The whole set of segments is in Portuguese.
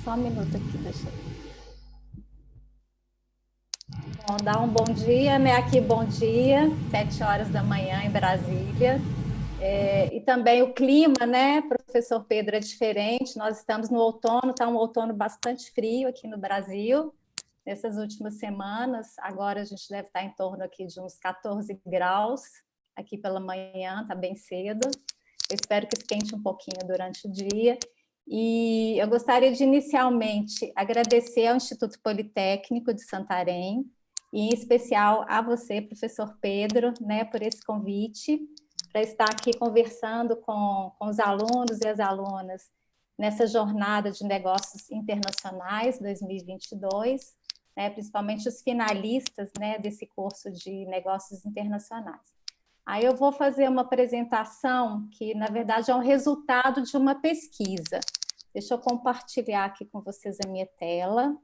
Só um minuto aqui, deixa eu... Bom, dar um bom dia, né? Aqui, bom dia, 7 horas da manhã em Brasília. E também o clima, né, professor Pedro, é diferente. Nós estamos no outono, está um outono bastante frio aqui no Brasil, nessas últimas semanas. Agora a gente deve estar em torno aqui de uns 14 graus, aqui pela manhã, está bem cedo. Eu espero que esquente um pouquinho durante o dia. E eu gostaria de, inicialmente, agradecer ao Instituto Politécnico de Santarém, e em especial a você, professor Pedro, né, por esse convite, para estar aqui conversando com os alunos e as alunas nessa jornada de negócios internacionais 2022, né, principalmente os finalistas, né, desse curso de negócios internacionais. Aí eu vou fazer uma apresentação que, na verdade, é um resultado de uma pesquisa. Deixa eu compartilhar aqui com vocês a minha tela.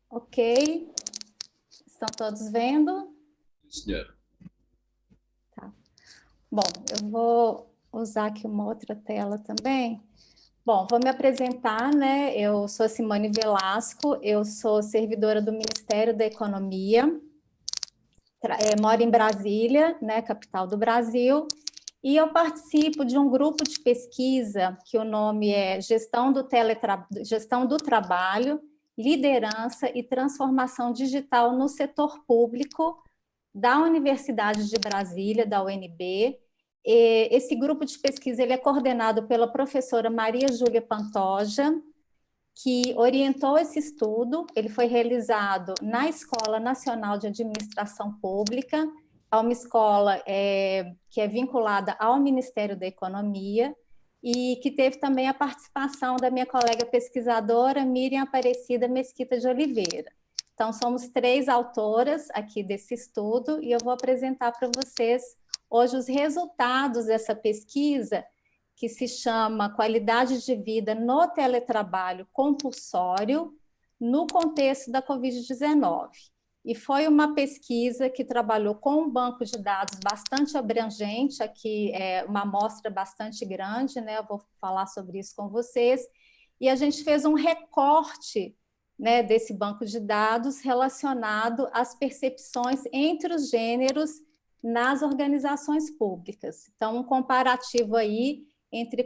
Ok? Estão todos vendo? Senhora. Tá. Bom, eu vou usar aqui uma outra tela também. Bom, vou me apresentar, né? Eu sou Simone Velasco, eu sou servidora do Ministério da Economia, moro em Brasília, né, capital do Brasil, e eu participo de um grupo de pesquisa que o nome é Gestão do Trabalho, Liderança e Transformação Digital no Setor Público, da Universidade de Brasília, da UNB. Esse grupo de pesquisa ele é coordenado pela professora Maria Júlia Pantoja, que orientou esse estudo. Ele foi realizado na Escola Nacional de Administração Pública, uma escola que é vinculada ao Ministério da Economia, e que teve também a participação da minha colega pesquisadora Miriam Aparecida Mesquita de Oliveira. Então, somos 3 autoras aqui desse estudo, e eu vou apresentar para vocês hoje os resultados dessa pesquisa, que se chama Qualidade de Vida no Teletrabalho Compulsório no contexto da Covid-19. E foi uma pesquisa que trabalhou com um banco de dados bastante abrangente, aqui é uma amostra bastante grande, né? Eu vou falar sobre isso com vocês. E a gente fez um recorte, né, desse banco de dados relacionado às percepções entre os gêneros nas organizações públicas. Então, um comparativo aí entre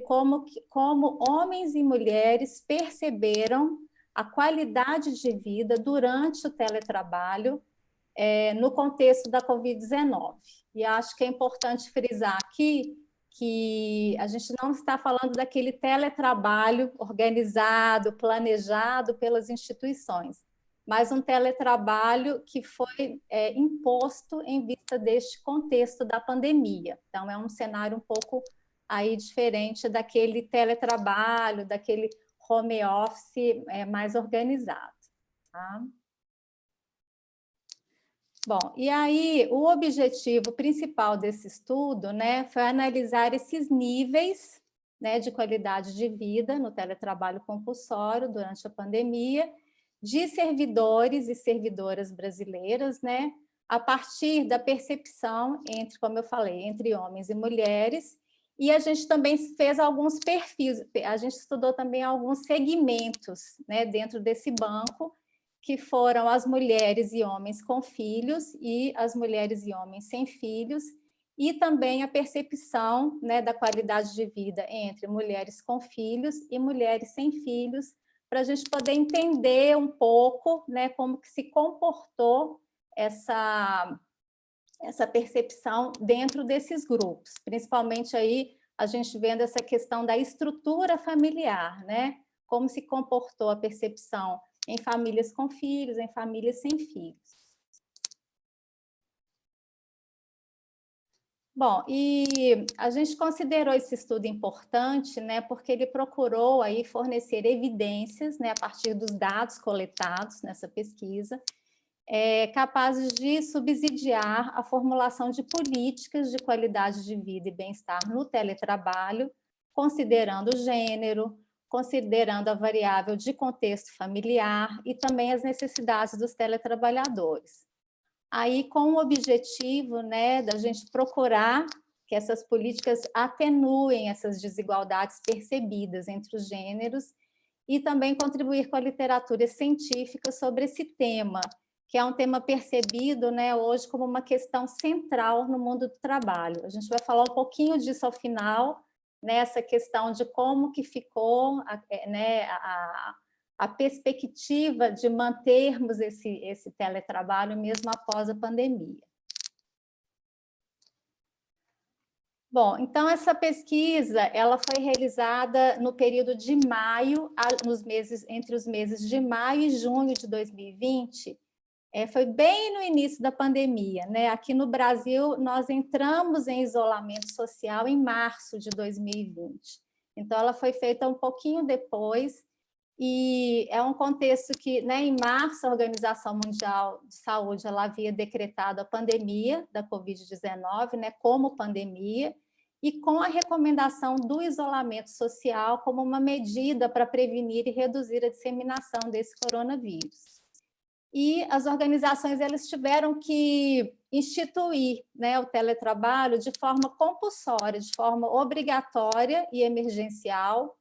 como homens e mulheres perceberam a qualidade de vida durante o teletrabalho no contexto da Covid-19. E acho que é importante frisar aqui que a gente não está falando daquele teletrabalho organizado, planejado pelas instituições, mas um teletrabalho que foi imposto em vista deste contexto da pandemia. Então, é um cenário um pouco aí diferente daquele teletrabalho, daquele home office mais organizado. Tá? Bom, e aí o objetivo principal desse estudo, né, foi analisar esses níveis, né, de qualidade de vida no teletrabalho compulsório durante a pandemia, de servidores e servidoras brasileiras, né, a partir da percepção entre, como eu falei, entre homens e mulheres. E a gente também fez alguns perfis, a gente estudou também alguns segmentos, né, dentro desse banco, que foram as mulheres e homens com filhos e as mulheres e homens sem filhos, e também a percepção, né, da qualidade de vida entre mulheres com filhos e mulheres sem filhos, para a gente poder entender um pouco, né, como que se comportou essa percepção dentro desses grupos, principalmente aí a gente vendo essa questão da estrutura familiar, né, como se comportou a percepção em famílias com filhos, em famílias sem filhos. Bom, e a gente considerou esse estudo importante, né, porque ele procurou aí fornecer evidências, né, a partir dos dados coletados nessa pesquisa, capazes de subsidiar a formulação de políticas de qualidade de vida e bem-estar no teletrabalho, considerando gênero, considerando a variável de contexto familiar e também as necessidades dos teletrabalhadores. Aí, com o objetivo, né, da gente procurar que essas políticas atenuem essas desigualdades percebidas entre os gêneros e também contribuir com a literatura científica sobre esse tema, que é um tema percebido, né, hoje como uma questão central no mundo do trabalho. A gente vai falar um pouquinho disso ao final, nessa questão de como que ficou né, a perspectiva de mantermos esse teletrabalho mesmo após a pandemia. Bom, então essa pesquisa ela foi realizada no período de maio, entre os meses de maio e junho de 2020, foi bem no início da pandemia, né? Aqui no Brasil, nós entramos em isolamento social em março de 2020. Então, ela foi feita um pouquinho depois, e é um contexto que, né, em março, a Organização Mundial de Saúde ela havia decretado a pandemia da Covid-19, né, como pandemia, e com a recomendação do isolamento social como uma medida para prevenir e reduzir a disseminação desse coronavírus. E as organizações elas tiveram que instituir, né, o teletrabalho de forma compulsória, de forma obrigatória e emergencial,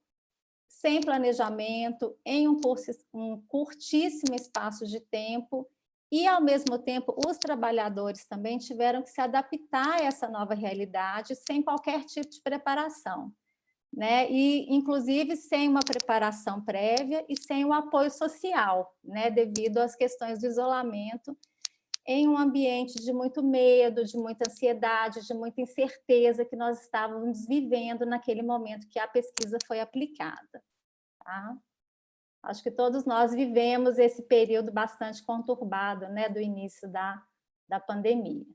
sem planejamento, em um curtíssimo espaço de tempo, e, ao mesmo tempo, os trabalhadores também tiveram que se adaptar a essa nova realidade sem qualquer tipo de preparação, né? E, inclusive, sem uma preparação prévia e sem um apoio social, né? Devido às questões do isolamento, em um ambiente de muito medo, de muita ansiedade, de muita incerteza que nós estávamos vivendo naquele momento que a pesquisa foi aplicada. Tá? Acho que todos nós vivemos esse período bastante conturbado, né, do início da pandemia.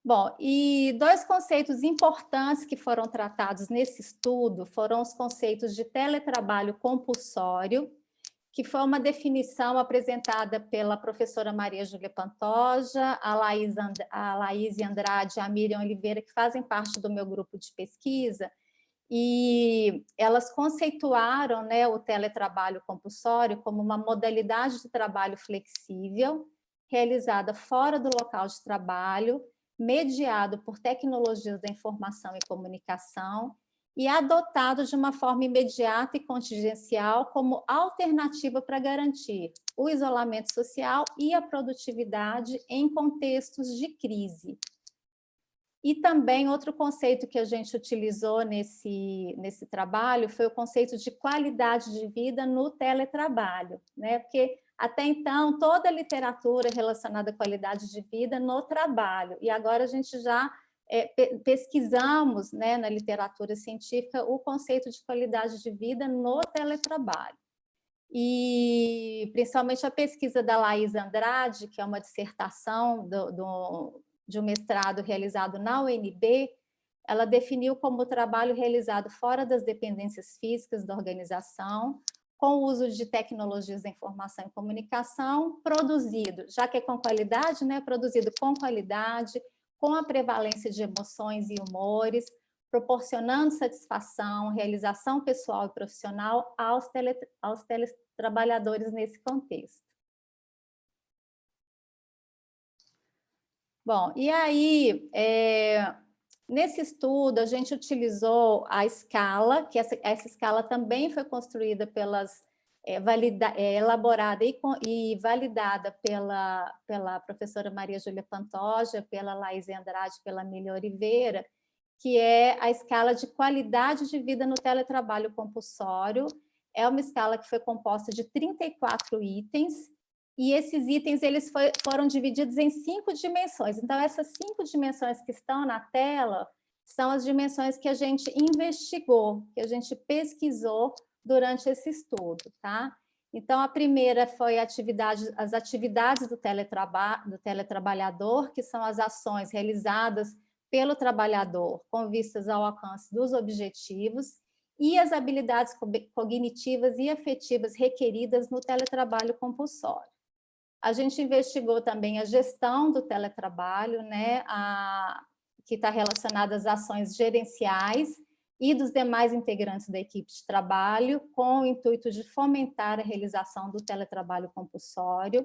Bom, e dois conceitos importantes que foram tratados nesse estudo foram os conceitos de teletrabalho compulsório, que foi uma definição apresentada pela professora Maria Júlia Pantoja, a Laís Andrade e a Miriam Oliveira, que fazem parte do meu grupo de pesquisa, e elas conceituaram, né, o teletrabalho compulsório como uma modalidade de trabalho flexível, realizada fora do local de trabalho, mediado por tecnologias da informação e comunicação e adotado de uma forma imediata e contingencial como alternativa para garantir o isolamento social e a produtividade em contextos de crise. E também outro conceito que a gente utilizou nesse trabalho foi o conceito de qualidade de vida no teletrabalho, né? Porque até então toda a literatura relacionada à qualidade de vida no trabalho, e agora a gente já pesquisamos, né, na literatura científica o conceito de qualidade de vida no teletrabalho. E principalmente a pesquisa da Laís Andrade, que é uma dissertação de um mestrado realizado na UNB, ela definiu como o trabalho realizado fora das dependências físicas da organização, com o uso de tecnologias da informação e comunicação, produzido, já que é com qualidade, né, produzido com qualidade, com a prevalência de emoções e humores, proporcionando satisfação, realização pessoal e profissional aos teletrabalhadores nesse contexto. Bom, e aí, nesse estudo, a gente utilizou a escala, que essa escala também foi construída elaborada e validada pela professora Maria Júlia Pantoja, pela Laís Andrade, pela Miriam Oliveira, que é a escala de qualidade de vida no teletrabalho compulsório. É uma escala que foi composta de 34 itens, e esses itens eles foram divididos em 5 dimensões. Então, essas 5 dimensões que estão na tela são as dimensões que a gente investigou, que a gente pesquisou durante esse estudo, tá? Então, a primeira foi as atividades do teletrabalhador, que são as ações realizadas pelo trabalhador com vistas ao alcance dos objetivos, e as habilidades cognitivas e afetivas requeridas no teletrabalho compulsório. A gente investigou também a gestão do teletrabalho, né, que está relacionada às ações gerenciais, e dos demais integrantes da equipe de trabalho, com o intuito de fomentar a realização do teletrabalho compulsório.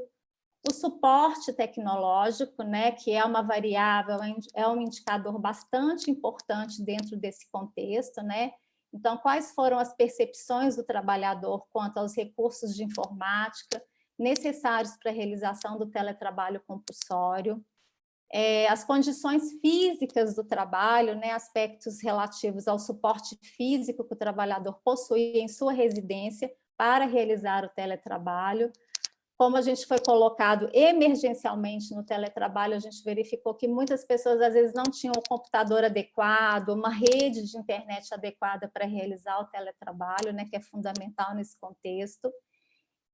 O suporte tecnológico, né, que é uma variável, é um indicador bastante importante dentro desse contexto, né? Então, quais foram as percepções do trabalhador quanto aos recursos de informática necessários para a realização do teletrabalho compulsório? As condições físicas do trabalho, né, aspectos relativos ao suporte físico que o trabalhador possui em sua residência para realizar o teletrabalho. Como a gente foi colocado emergencialmente no teletrabalho, a gente verificou que muitas pessoas, às vezes, não tinham o computador adequado, uma rede de internet adequada para realizar o teletrabalho, né, que é fundamental nesse contexto.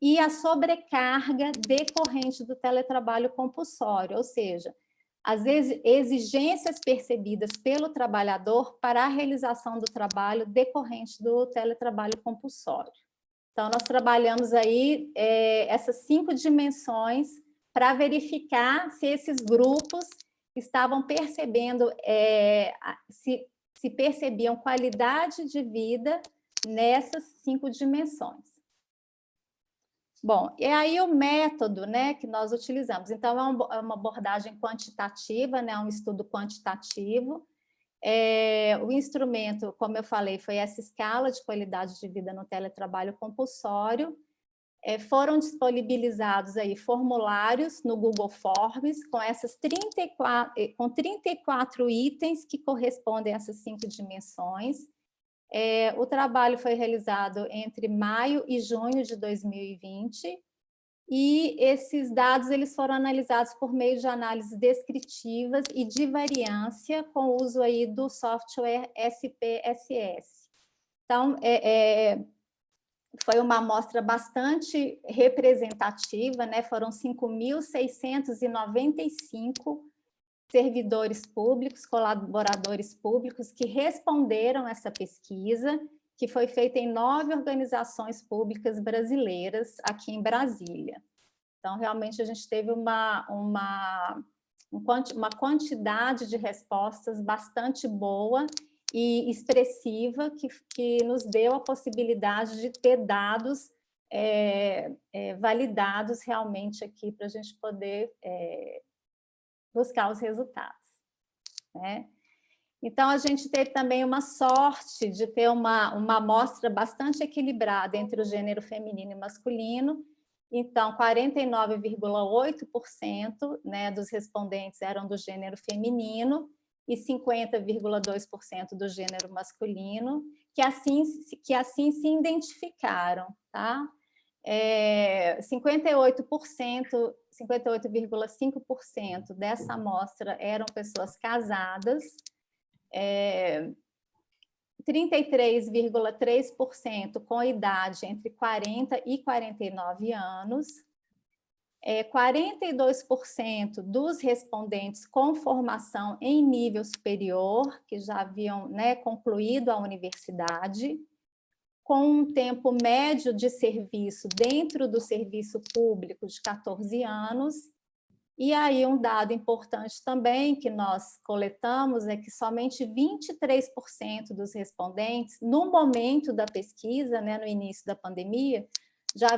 E a sobrecarga decorrente do teletrabalho compulsório, ou seja, as exigências percebidas pelo trabalhador para a realização do trabalho decorrente do teletrabalho compulsório. Então, nós trabalhamos aí essas 5 dimensões para verificar se esses grupos estavam percebendo, se percebiam qualidade de vida nessas 5 dimensões. Bom, e aí o método, né, que nós utilizamos. Então, é uma abordagem quantitativa, né, um estudo quantitativo. O instrumento, como eu falei, foi essa escala de qualidade de vida no teletrabalho compulsório. Foram disponibilizados aí formulários no Google Forms com essas 34 itens que correspondem a essas 5 dimensões. O trabalho foi realizado entre maio e junho de 2020 e esses dados eles foram analisados por meio de análises descritivas e de variância com o uso aí do software SPSS. Então, foi uma amostra bastante representativa, né? Foram 5.695 servidores públicos, colaboradores públicos que responderam essa pesquisa, que foi feita em 9 organizações públicas brasileiras aqui em Brasília. Então, realmente, a gente teve uma quantidade de respostas bastante boa e expressiva, que nos deu a possibilidade de ter dados validados realmente aqui para a gente poder buscar os resultados, né? Então, a gente teve também uma sorte de ter uma amostra bastante equilibrada entre o gênero feminino e masculino. Então, 49,8%, né, dos respondentes eram do gênero feminino e 50,2% do gênero masculino, que assim se identificaram, tá? 58,5% dessa amostra eram pessoas casadas, 33,3% com idade entre 40 e 49 anos, 42% dos respondentes com formação em nível superior, que já haviam, né, concluído a universidade, com um tempo médio de serviço dentro do serviço público de 14 anos. E aí um dado importante também que nós coletamos é que somente 23% dos respondentes, no momento da pesquisa, né, no início da pandemia, já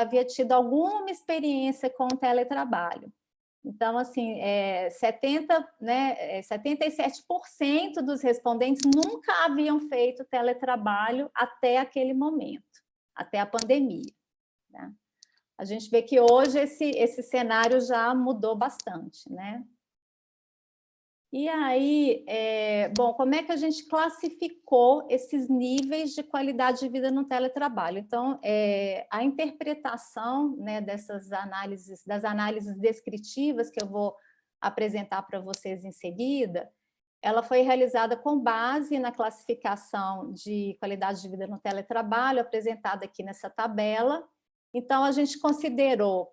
havia tido alguma experiência com o teletrabalho. Então, assim, 77% dos respondentes nunca haviam feito teletrabalho até aquele momento, até a pandemia, né? A gente vê que hoje esse cenário já mudou bastante, né? E aí, bom, como é que a gente classificou esses níveis de qualidade de vida no teletrabalho? Então, a interpretação, né, das análises descritivas que eu vou apresentar para vocês em seguida, ela foi realizada com base na classificação de qualidade de vida no teletrabalho, apresentada aqui nessa tabela. Então, a gente considerou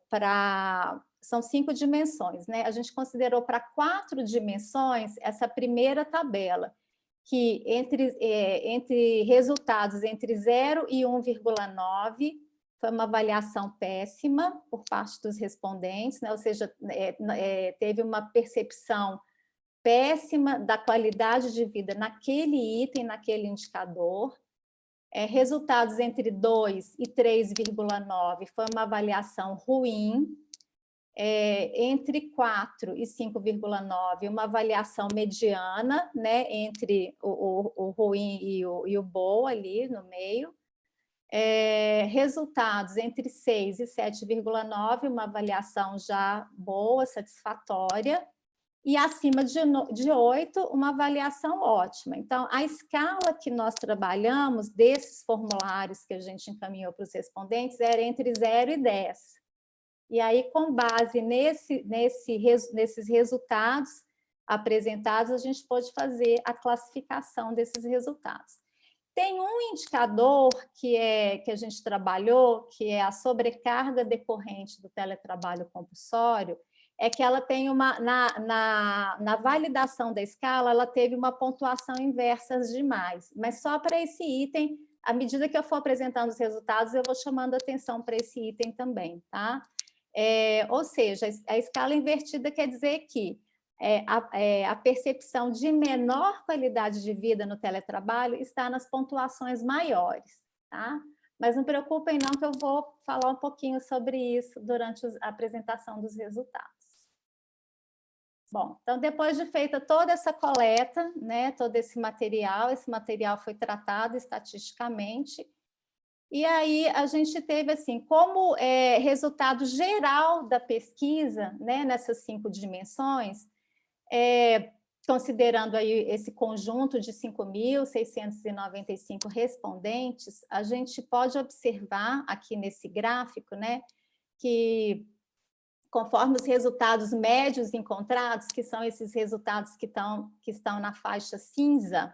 são 5 dimensões, né? A gente considerou para 4 dimensões essa primeira tabela, que entre resultados entre 0 e 1,9 foi uma avaliação péssima por parte dos respondentes, né? Ou seja, teve uma percepção péssima da qualidade de vida naquele item, naquele indicador. Resultados entre 2 e 3,9 foi uma avaliação ruim. Entre 4 e 5,9, uma avaliação mediana, né, entre o ruim e o bom ali no meio. Resultados entre 6 e 7,9, uma avaliação já boa, satisfatória. E acima de 8, uma avaliação ótima. Então, a escala que nós trabalhamos desses formulários que a gente encaminhou para os respondentes era entre 0 e 10. E aí, com base nesses resultados apresentados, a gente pode fazer a classificação desses resultados. Tem um indicador que a gente trabalhou, que é a sobrecarga decorrente do teletrabalho compulsório, é que ela tem na validação da escala, ela teve uma pontuação inversa demais, mas só para esse item, à medida que eu for apresentando os resultados, eu vou chamando atenção para esse item também, tá? Ou seja, a escala invertida quer dizer que a percepção de menor qualidade de vida no teletrabalho está nas pontuações maiores, tá? Mas não preocupem não que eu vou falar um pouquinho sobre isso durante a apresentação dos resultados. Bom, então depois de feita toda essa coleta, né, todo esse material foi tratado estatisticamente, e aí a gente teve assim, como resultado geral da pesquisa, né, nessas 5 dimensões, considerando aí esse conjunto de 5.695 respondentes, a gente pode observar aqui nesse gráfico, né, que conforme os resultados médios encontrados, que são esses resultados que estão na faixa cinza,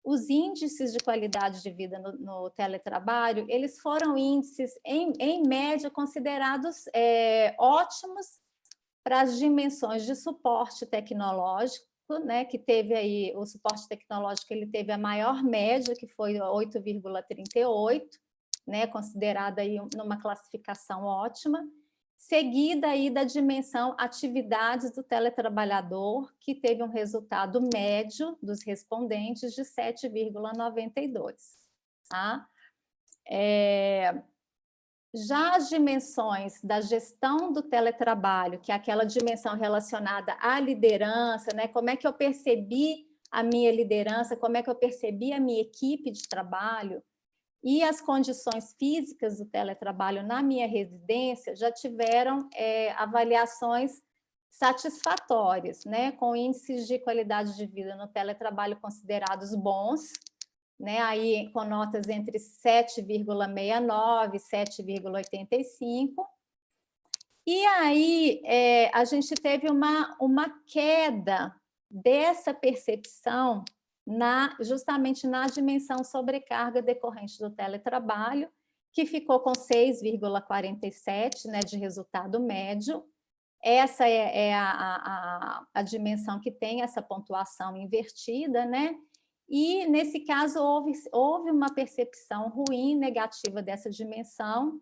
os índices de qualidade de vida no teletrabalho, eles foram índices, em média, considerados ótimos para as dimensões de suporte tecnológico, né, que teve aí, o suporte tecnológico, ele teve a maior média, que foi 8,38, né, considerada aí numa classificação ótima, seguida aí da dimensão atividades do teletrabalhador, que teve um resultado médio dos respondentes de 7,92. Tá? Já as dimensões da gestão do teletrabalho, que é aquela dimensão relacionada à liderança, né? Como é que eu percebi a minha liderança, como é que eu percebi a minha equipe de trabalho, e as condições físicas do teletrabalho na minha residência já tiveram avaliações satisfatórias, né, com índices de qualidade de vida no teletrabalho considerados bons, né, aí com notas entre 7,69 e 7,85. E aí a gente teve uma queda dessa percepção justamente na dimensão sobrecarga decorrente do teletrabalho, que ficou com 6,47, né, de resultado médio. Essa é a dimensão que tem essa pontuação invertida, né? E, nesse caso, houve uma percepção ruim, negativa dessa dimensão,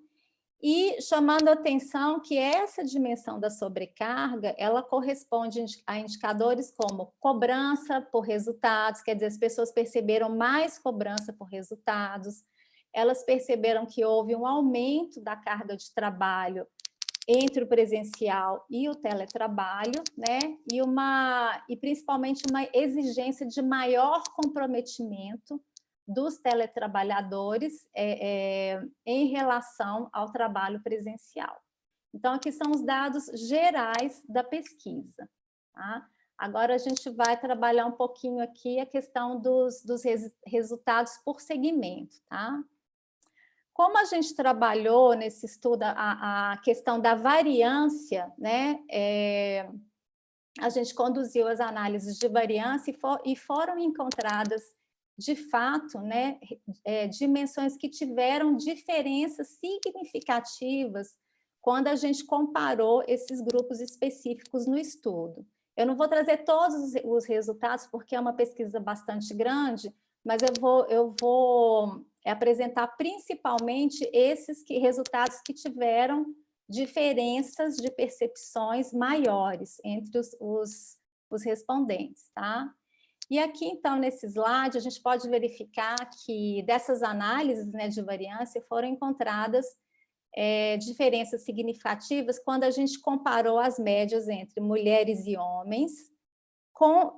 e chamando a atenção que essa dimensão da sobrecarga, ela corresponde a indicadores como cobrança por resultados, quer dizer, as pessoas perceberam mais cobrança por resultados, elas perceberam que houve um aumento da carga de trabalho entre o presencial e o teletrabalho, né? E principalmente uma exigência de maior comprometimento dos teletrabalhadores em relação ao trabalho presencial. Então, aqui são os dados gerais da pesquisa. Tá? Agora, a gente vai trabalhar um pouquinho aqui a questão dos resultados por segmento. Tá? Como a gente trabalhou nesse estudo a questão da variância, né? A gente conduziu as análises de variância e foram encontradas de fato, né, dimensões que tiveram diferenças significativas quando a gente comparou esses grupos específicos no estudo. Eu não vou trazer todos os resultados, porque é uma pesquisa bastante grande, mas eu vou apresentar principalmente esses resultados que tiveram diferenças de percepções maiores entre os respondentes, tá? E aqui, então, nesse slide, a gente pode verificar que dessas análises, né, de variância foram encontradas diferenças significativas quando a gente comparou as médias entre mulheres e homens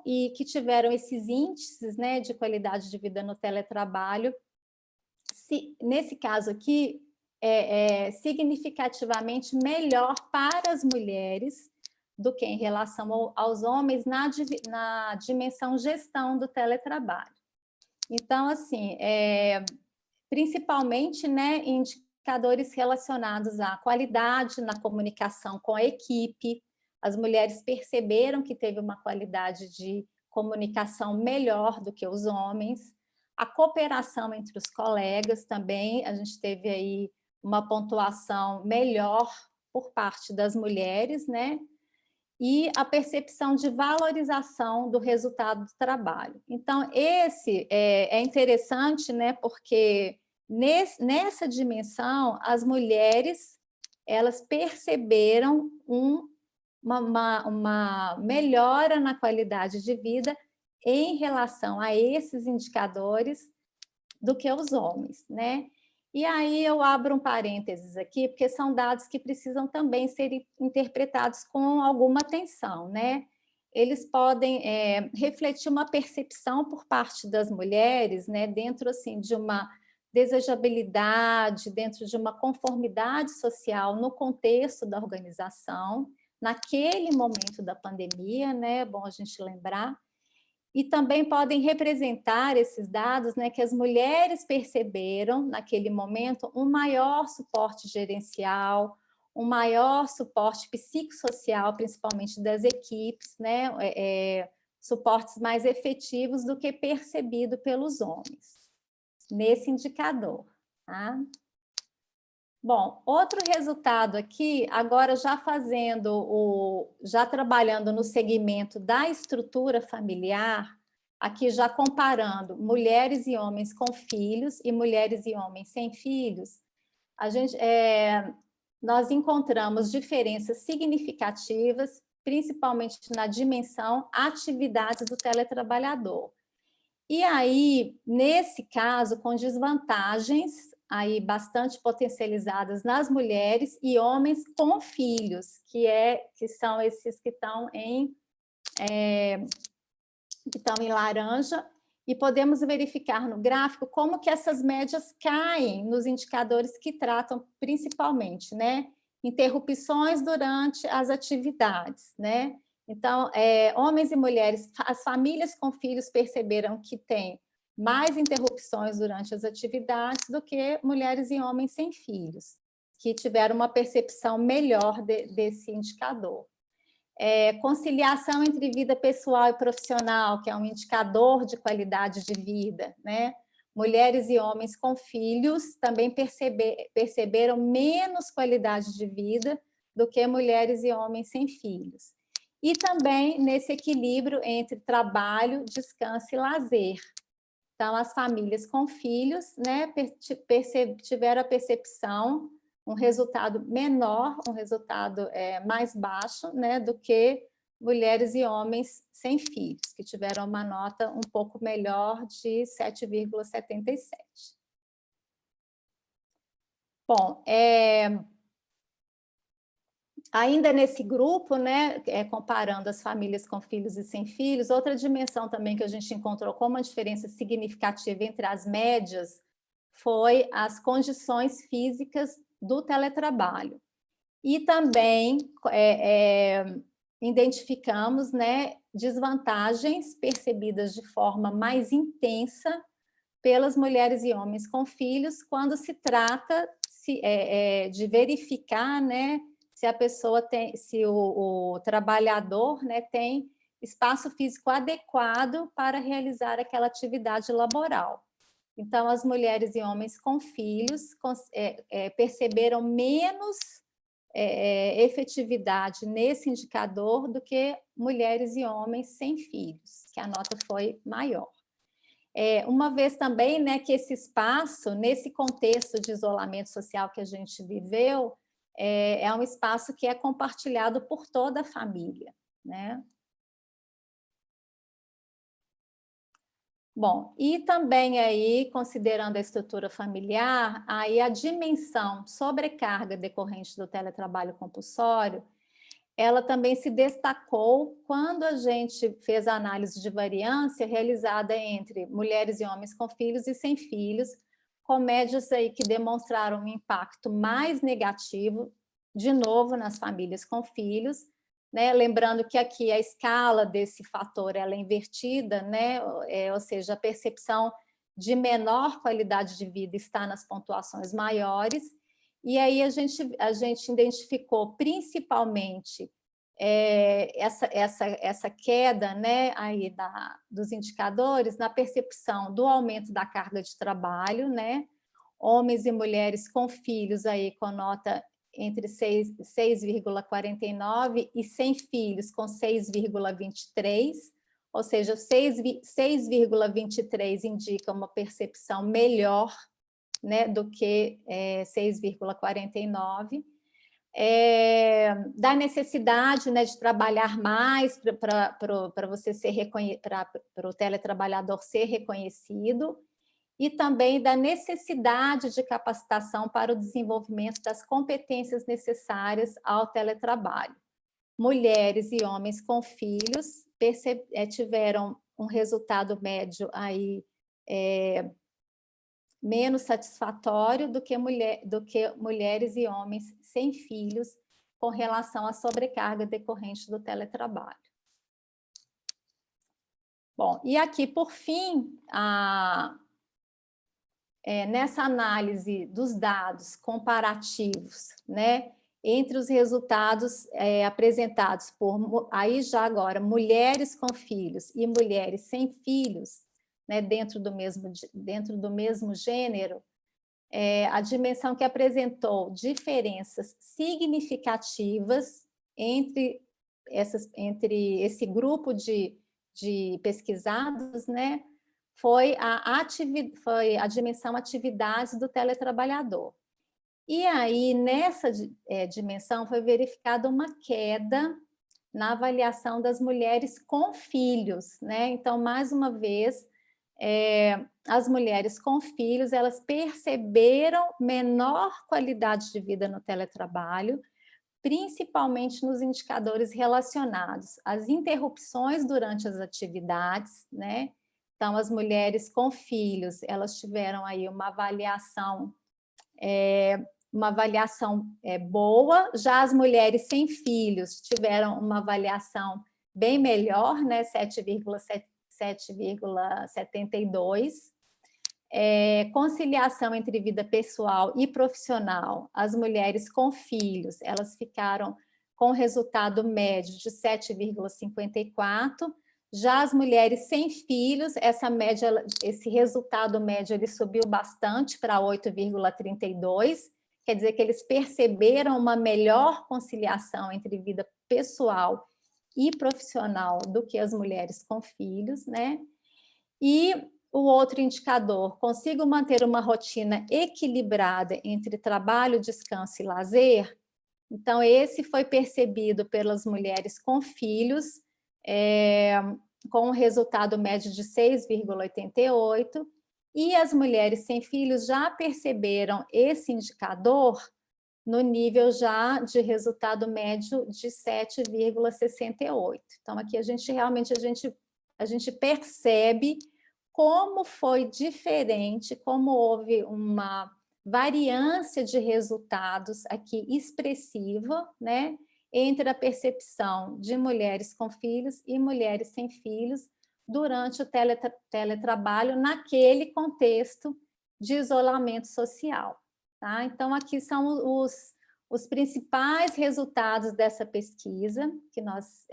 e que tiveram esses índices, né, de qualidade de vida no teletrabalho. Nesse caso aqui, significativamente melhor para as mulheres do que em relação aos homens na dimensão gestão do teletrabalho. Então, assim, principalmente, né, indicadores relacionados à qualidade na comunicação com a equipe, as mulheres perceberam que teve uma qualidade de comunicação melhor do que os homens, a cooperação entre os colegas também, a gente teve aí uma pontuação melhor por parte das mulheres, né? E a percepção de valorização do resultado do trabalho. Então, esse é interessante, né? Porque nessa dimensão, as mulheres elas perceberam uma melhora na qualidade de vida em relação a esses indicadores do que os homens, né? E aí eu abro um parênteses aqui, porque são dados que precisam também ser interpretados com alguma atenção, né? Eles podem refletir uma percepção por parte das mulheres, né, dentro assim de uma desejabilidade, dentro de uma conformidade social no contexto da organização, naquele momento da pandemia, né? É bom a gente lembrar. E também podem representar esses dados, né, que as mulheres perceberam, naquele momento, um maior suporte gerencial, um maior suporte psicossocial, principalmente das equipes, né, suportes mais efetivos do que percebido pelos homens, nesse indicador. Tá? Bom, outro resultado aqui, agora já trabalhando no segmento da estrutura familiar, aqui já comparando mulheres e homens com filhos e mulheres e homens sem filhos, nós encontramos diferenças significativas, principalmente na dimensão atividades do teletrabalhador. E aí, nesse caso, com desvantagens aí bastante potencializadas nas mulheres e homens com filhos, que são esses que estão em laranja, e podemos verificar no gráfico como que essas médias caem nos indicadores que tratam principalmente, né, interrupções durante as atividades, né? Então, homens e mulheres, as famílias com filhos perceberam que tem mais interrupções durante as atividades do que mulheres e homens sem filhos, que tiveram uma percepção melhor desse indicador. Conciliação entre vida pessoal e profissional, que é um indicador de qualidade de vida, né? Mulheres e homens com filhos também perceberam menos qualidade de vida do que mulheres e homens sem filhos. E também nesse equilíbrio entre trabalho, descanso e lazer. Então, as famílias com filhos, né, tiveram a percepção, um resultado menor, um resultado mais baixo, né, do que mulheres e homens sem filhos, que tiveram uma nota um pouco melhor de 7,77. Bom, ainda nesse grupo, né, comparando as famílias com filhos e sem filhos, outra dimensão também que a gente encontrou como uma diferença significativa entre as médias foi as condições físicas do teletrabalho. E também identificamos, né, desvantagens percebidas de forma mais intensa pelas mulheres e homens com filhos quando se trata de verificar, né, se a pessoa tem, se o trabalhador, né, tem espaço físico adequado para realizar aquela atividade laboral. Então, as mulheres e homens com filhos perceberam menos efetividade nesse indicador do que mulheres e homens sem filhos, que a nota foi maior. Uma vez também, né, que esse espaço, nesse contexto de isolamento social que a gente viveu, é um espaço que é compartilhado por toda a família, né? Bom, e também aí, considerando a estrutura familiar, aí a dimensão sobrecarga decorrente do teletrabalho compulsório, ela também se destacou quando a gente fez a análise de variância realizada entre mulheres e homens com filhos e sem filhos, com médias aí que demonstraram um impacto mais negativo, de novo, nas famílias com filhos, né? Lembrando que aqui a escala desse fator ela é invertida, né? Ou seja, a percepção de menor qualidade de vida está nas pontuações maiores, e aí a gente identificou principalmente essa queda, né, aí dos indicadores na percepção do aumento da carga de trabalho, né? Homens e mulheres com filhos aí com nota entre 6,49 e sem filhos com 6,23, ou seja, 6,23 indica uma percepção melhor, né, do que 6,49. Da necessidade, né, de trabalhar mais para você ser para o teletrabalhador ser reconhecido, e também da necessidade de capacitação para o desenvolvimento das competências necessárias ao teletrabalho. Mulheres e homens com filhos tiveram um resultado médio aí menos satisfatório do que mulheres e homens sem filhos com relação à sobrecarga decorrente do teletrabalho. Bom, e aqui, por fim, nessa análise dos dados comparativos, né, entre os resultados apresentados por, aí já agora, mulheres com filhos e mulheres sem filhos, né, dentro do mesmo gênero, a dimensão que apresentou diferenças significativas entre esse grupo de pesquisados, né, foi a dimensão atividades do teletrabalhador. E aí, nessa dimensão, foi verificada uma queda na avaliação das mulheres com filhos, né? Então, mais uma vez, as mulheres com filhos, elas perceberam menor qualidade de vida no teletrabalho, principalmente nos indicadores relacionados às interrupções durante as atividades, né? Então, as mulheres com filhos, elas tiveram aí uma avaliação boa, já as mulheres sem filhos tiveram uma avaliação bem melhor, né? 7,72. Conciliação entre vida pessoal e profissional, as mulheres com filhos, elas ficaram com resultado médio de 7,54, já as mulheres sem filhos, esse resultado médio ele subiu bastante para 8,32, quer dizer que eles perceberam uma melhor conciliação entre vida pessoal e profissional do que as mulheres com filhos, né? E o outro indicador, consigo manter uma rotina equilibrada entre trabalho, descanso e lazer? Então, esse foi percebido pelas mulheres com filhos, com um resultado médio de 6,88, e as mulheres sem filhos já perceberam esse indicador no nível já de resultado médio de 7,68. Então, aqui a gente realmente percebe como foi diferente, como houve uma variância de resultados aqui expressiva, né, entre a percepção de mulheres com filhos e mulheres sem filhos durante o teletrabalho naquele contexto de isolamento social. Tá? Então, aqui são os principais resultados dessa pesquisa que nós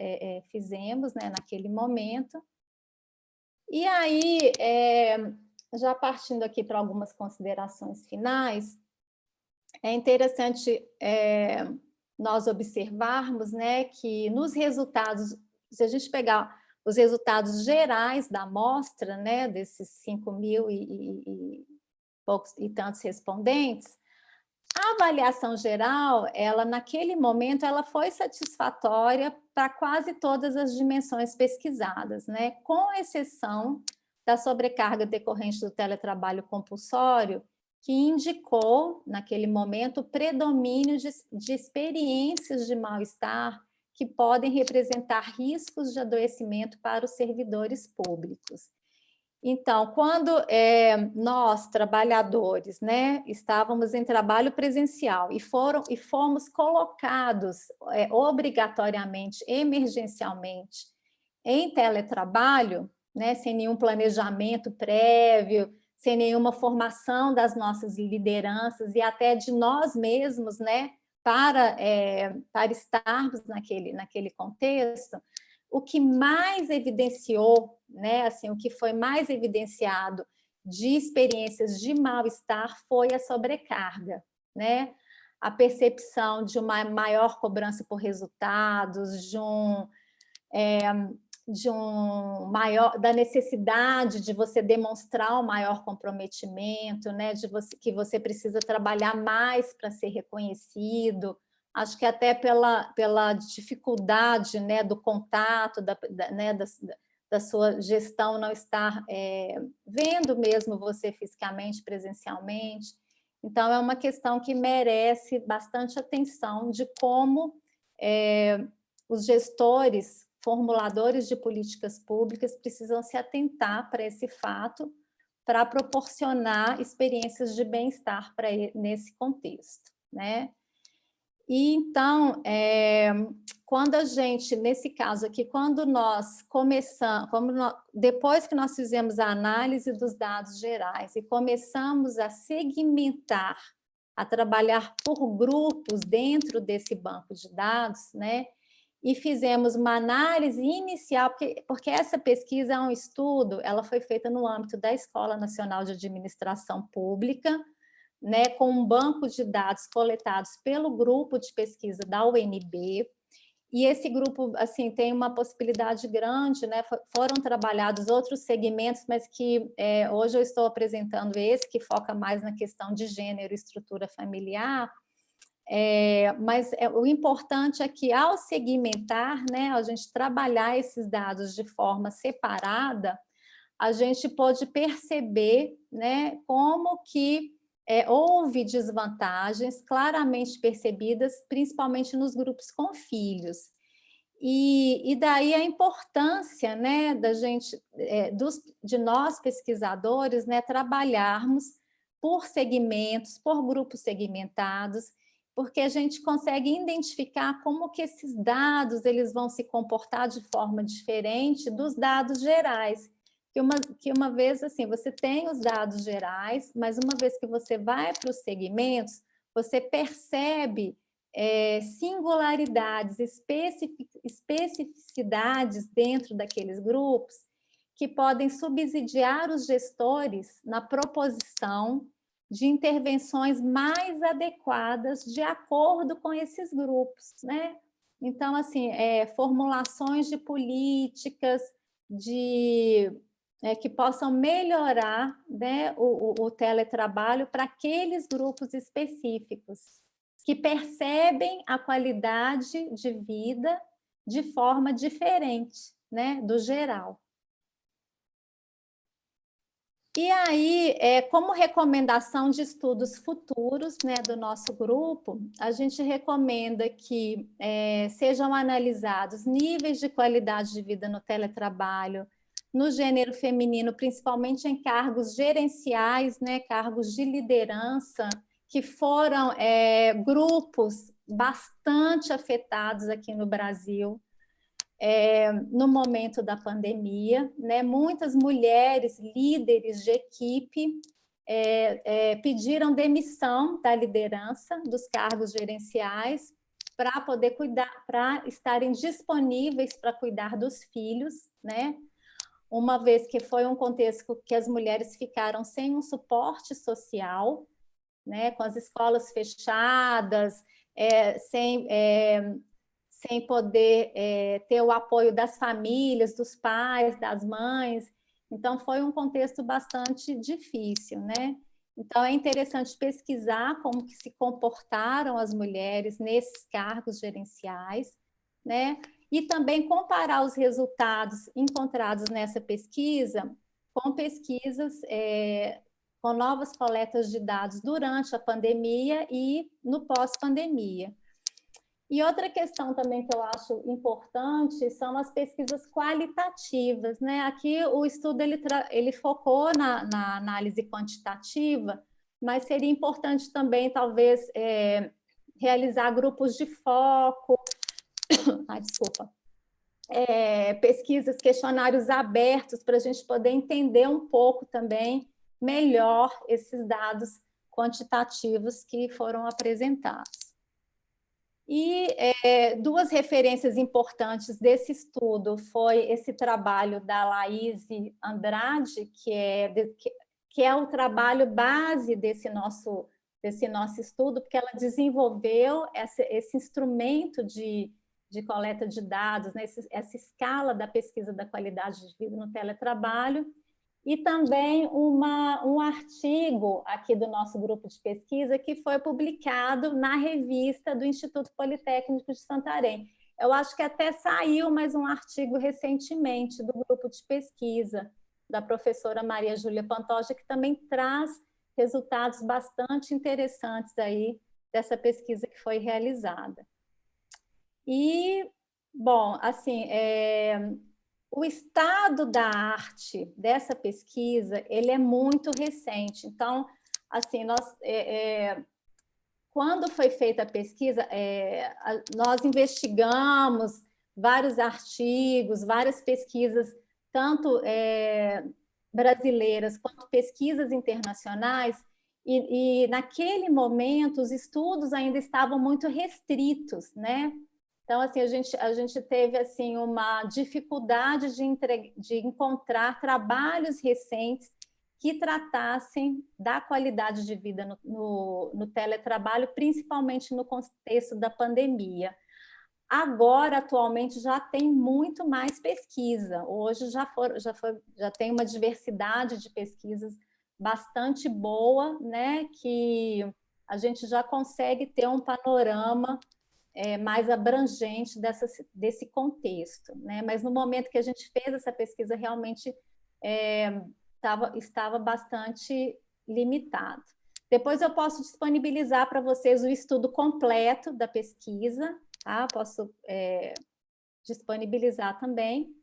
fizemos, né, naquele momento. E aí, já partindo aqui para algumas considerações finais, é interessante nós observarmos, né, que nos resultados, se a gente pegar os resultados gerais da amostra, né, desses 5.000 e tantos respondentes, a avaliação geral, ela naquele momento, ela foi satisfatória para quase todas as dimensões pesquisadas, né? Com exceção da sobrecarga decorrente do teletrabalho compulsório, que indicou, naquele momento, o predomínio de experiências de mal-estar que podem representar riscos de adoecimento para os servidores públicos. Então, quando nós, trabalhadores, né, estávamos em trabalho presencial e fomos colocados obrigatoriamente, emergencialmente, em teletrabalho, né, sem nenhum planejamento prévio, sem nenhuma formação das nossas lideranças e até de nós mesmos, né, para estarmos naquele contexto, o que mais evidenciou, né, assim, o que foi mais evidenciado de experiências de mal-estar foi a sobrecarga, né? A percepção de uma maior cobrança por resultados, da necessidade de você demonstrar um maior comprometimento, né? Que você precisa trabalhar mais para ser reconhecido. Acho que até pela dificuldade, né, do contato, da sua gestão não estar vendo mesmo você fisicamente, presencialmente. Então, é uma questão que merece bastante atenção de como os gestores, formuladores de políticas públicas precisam se atentar para esse fato, para proporcionar experiências de bem-estar nesse contexto, né? E então, quando a gente, nesse caso aqui, quando nós começamos, depois que nós fizemos a análise dos dados gerais e começamos a segmentar, a trabalhar por grupos dentro desse banco de dados, né? E fizemos uma análise inicial, porque essa pesquisa é um estudo, ela foi feita no âmbito da Escola Nacional de Administração Pública, né, com um banco de dados coletados pelo grupo de pesquisa da UNB, e esse grupo assim, tem uma possibilidade grande, né, foram trabalhados outros segmentos, mas que hoje eu estou apresentando esse, que foca mais na questão de gênero e estrutura familiar, mas o importante é que, ao segmentar, né, a gente trabalhar esses dados de forma separada, a gente pode perceber, né, como que houve desvantagens claramente percebidas, principalmente nos grupos com filhos. E daí a importância, né, de nós pesquisadores, né, trabalharmos por segmentos, por grupos segmentados, porque a gente consegue identificar como que esses dados eles vão se comportar de forma diferente dos dados gerais. Que uma vez, assim, você tem os dados gerais, mas uma vez que você vai para os segmentos, você percebe singularidades, especificidades dentro daqueles grupos que podem subsidiar os gestores na proposição de intervenções mais adequadas de acordo com esses grupos, né? Então, assim, formulações de políticas que possam melhorar, né, o teletrabalho para aqueles grupos específicos, que percebem a qualidade de vida de forma diferente, né, do geral. E aí, como recomendação de estudos futuros, né, do nosso grupo, a gente recomenda que sejam analisados níveis de qualidade de vida no teletrabalho, no gênero feminino, principalmente em cargos gerenciais, né, cargos de liderança, que foram grupos bastante afetados aqui no Brasil, no momento da pandemia, né? Muitas mulheres líderes de equipe pediram demissão da liderança dos cargos gerenciais para poder cuidar, para estarem disponíveis para cuidar dos filhos, né? Uma vez que foi um contexto que as mulheres ficaram sem um suporte social, né? Com as escolas fechadas, sem poder ter o apoio das famílias, dos pais, das mães. Então, foi um contexto bastante difícil, né? Então, é interessante pesquisar como que se comportaram as mulheres nesses cargos gerenciais, né? E também comparar os resultados encontrados nessa pesquisa com pesquisas, com novas coletas de dados durante a pandemia e no pós-pandemia. E outra questão também que eu acho importante são as pesquisas qualitativas, né? Aqui o estudo ele focou na análise quantitativa, mas seria importante também, talvez, realizar grupos de foco, desculpa, pesquisas, questionários abertos, para a gente poder entender um pouco também melhor esses dados quantitativos que foram apresentados. E duas referências importantes desse estudo foi esse trabalho da Laís Andrade, que é o trabalho base desse nosso estudo, porque ela desenvolveu esse instrumento de coleta de dados, né, essa escala da pesquisa da qualidade de vida no teletrabalho, e também um artigo aqui do nosso grupo de pesquisa que foi publicado na revista do Instituto Politécnico de Santarém. Eu acho que até saiu mais um artigo recentemente do grupo de pesquisa da professora Maria Júlia Pantoja, que também traz resultados bastante interessantes aí dessa pesquisa que foi realizada. E, bom, assim, o estado da arte dessa pesquisa, ele é muito recente. Então, assim, quando foi feita a pesquisa, nós investigamos vários artigos, várias pesquisas, tanto brasileiras quanto pesquisas internacionais, e naquele momento os estudos ainda estavam muito restritos, né? Então, assim, a gente teve assim, uma dificuldade de encontrar trabalhos recentes que tratassem da qualidade de vida no teletrabalho, principalmente no contexto da pandemia. Agora, atualmente, já tem muito mais pesquisa. Hoje já tem uma diversidade de pesquisas bastante boa, né? Que a gente já consegue ter um panorama mais abrangente desse contexto, né? Mas no momento que a gente fez essa pesquisa, realmente estava bastante limitado. Depois eu posso disponibilizar para vocês o estudo completo da pesquisa, tá? Posso disponibilizar também.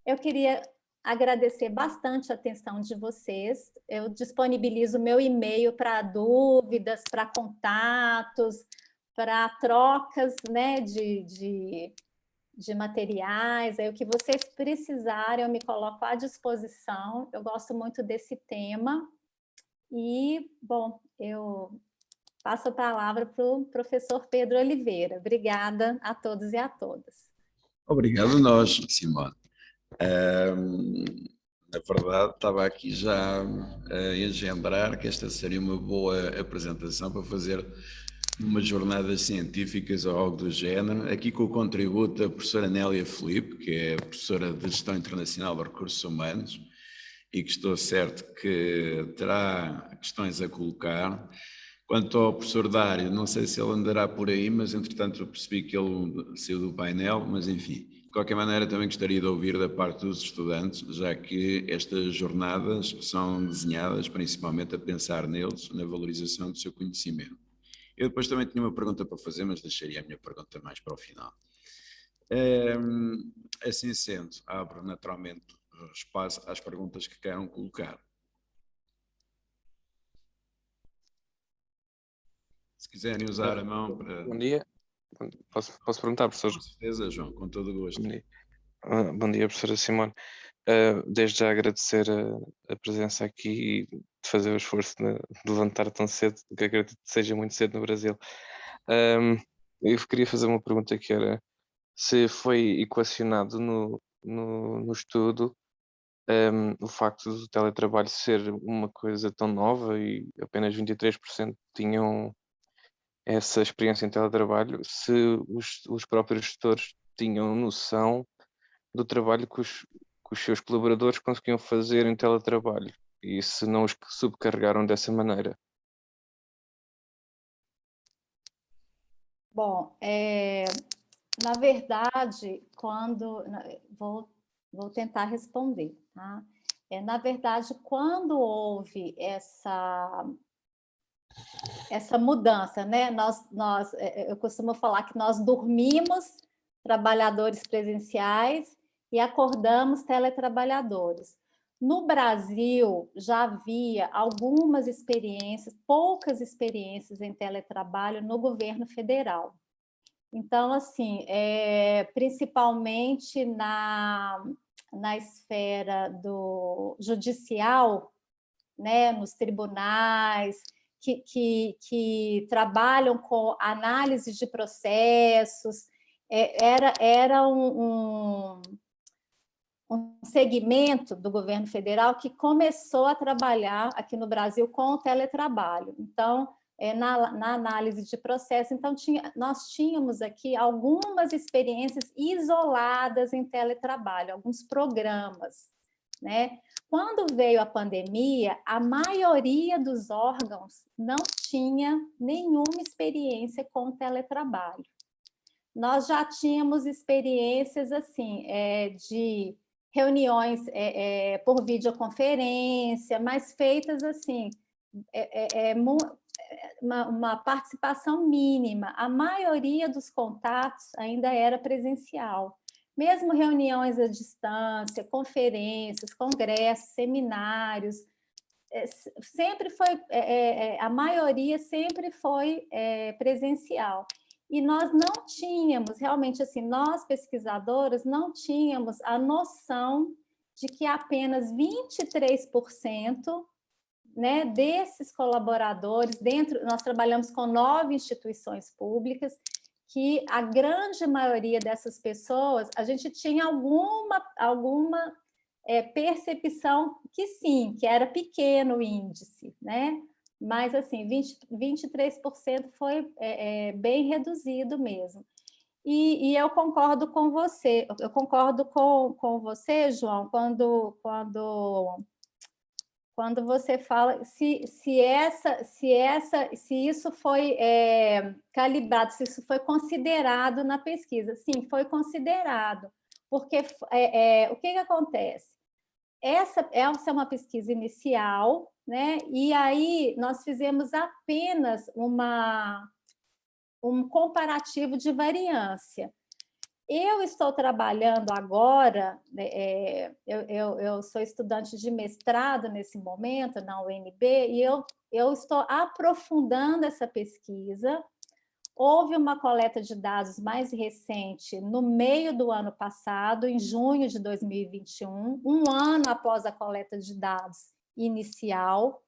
Eu queria agradecer bastante a atenção de vocês. Eu disponibilizo meu e-mail para dúvidas, para contatos, para trocas, né, de materiais. Aí, o que vocês precisarem, eu me coloco à disposição. Eu gosto muito desse tema. E, bom, eu passo a palavra para o professor Pedro Oliveira. Obrigada a todos e a todas. Obrigado a nós, Simone. Na verdade, estava aqui já a engendrar que esta seria uma boa apresentação para fazer umas jornadas científicas ou algo do género, aqui com o contributo da professora Nélia Filipe, que é professora de Gestão Internacional de Recursos Humanos, e que estou certo que terá questões a colocar. Quanto ao professor Dário, não sei se ele andará por aí, mas entretanto eu percebi que ele saiu do painel, mas enfim. De qualquer maneira, também gostaria de ouvir da parte dos estudantes, já que estas jornadas são desenhadas principalmente a pensar neles, na valorização do seu conhecimento. Eu depois também tinha uma pergunta para fazer, mas deixaria a minha pergunta mais para o final. Assim sendo, abro naturalmente espaço às perguntas que queiram colocar. Se quiserem usar a mão para... Bom dia. Posso perguntar, professor? Com certeza, João, com todo o gosto. Bom dia, professora Simone. Desde já agradecer a presença aqui e de fazer o esforço de levantar tão cedo, que acredito que seja muito cedo no Brasil. Eu queria fazer uma pergunta que era se foi equacionado no estudo o facto do teletrabalho ser uma coisa tão nova e apenas 23% tinham essa experiência em teletrabalho, se os próprios gestores tinham noção do trabalho que os seus colaboradores conseguiam fazer em teletrabalho e se não os subcarregaram dessa maneira. Bom, na verdade, vou tentar responder, tá? Na verdade, quando houve essa mudança, né? Eu costumo falar que nós dormimos trabalhadores presenciais e acordamos teletrabalhadores. No Brasil, já havia algumas experiências, poucas experiências em teletrabalho no governo federal. Então, assim, principalmente na esfera do judicial, né, nos tribunais, que trabalham com análise de processos, era um segmento do governo federal que começou a trabalhar aqui no Brasil com o teletrabalho. Então, na análise de processo, então nós tínhamos aqui algumas experiências isoladas em teletrabalho, alguns programas, né? Quando veio a pandemia, a maioria dos órgãos não tinha nenhuma experiência com teletrabalho. Nós já tínhamos experiências assim, de reuniões por videoconferência, mas feitas assim, uma participação mínima. A maioria dos contatos ainda era presencial. Mesmo reuniões à distância, conferências, congressos, seminários, sempre foi, a maioria sempre foi presencial. E nós não tínhamos, realmente, assim, nós pesquisadoras não tínhamos a noção de que apenas 23%, né, desses colaboradores, nós trabalhamos com 9 instituições públicas, que a grande maioria dessas pessoas, a gente tinha alguma percepção que sim, que era pequeno o índice, né? Mas, assim, 23% foi bem reduzido mesmo. E eu concordo com você, com você, João, quando você fala se isso foi calibrado, se isso foi considerado na pesquisa. Sim, foi considerado, porque o que acontece? Essa é uma pesquisa inicial, né? E aí nós fizemos apenas um comparativo de variância. Eu estou trabalhando agora, eu sou estudante de mestrado nesse momento na UNB, e eu estou aprofundando essa pesquisa. Houve uma coleta de dados mais recente no meio do ano passado, em junho de 2021, um ano após a coleta de dados inicial.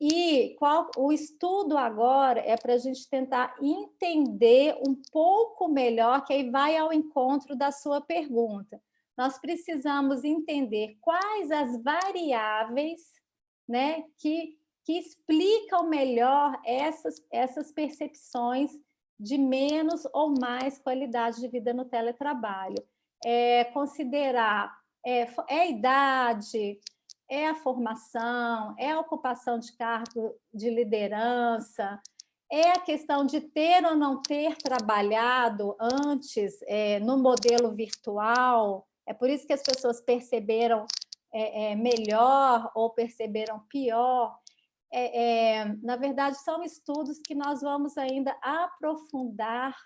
E o estudo agora é para a gente tentar entender um pouco melhor, que aí vai ao encontro da sua pergunta. Nós precisamos entender quais as variáveis, né, que explicam melhor essas percepções de menos ou mais qualidade de vida no teletrabalho. Considerar a idade, a formação, a ocupação de cargo de liderança, a questão de ter ou não ter trabalhado antes no modelo virtual. É por isso que as pessoas perceberam melhor ou perceberam pior. Na verdade, são estudos que nós vamos ainda aprofundar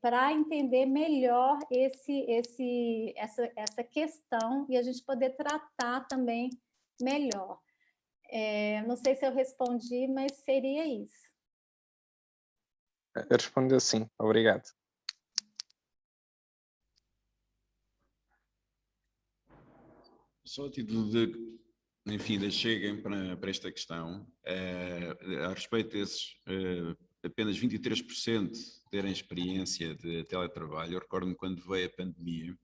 para entender melhor essa questão e a gente poder tratar também melhor. Não sei se eu respondi, mas seria isso. Respondeu sim, obrigado. Só a título de, enfim, de cheguem para esta questão, a respeito desses apenas 23% terem experiência de teletrabalho. Eu recordo-me quando veio a pandemia,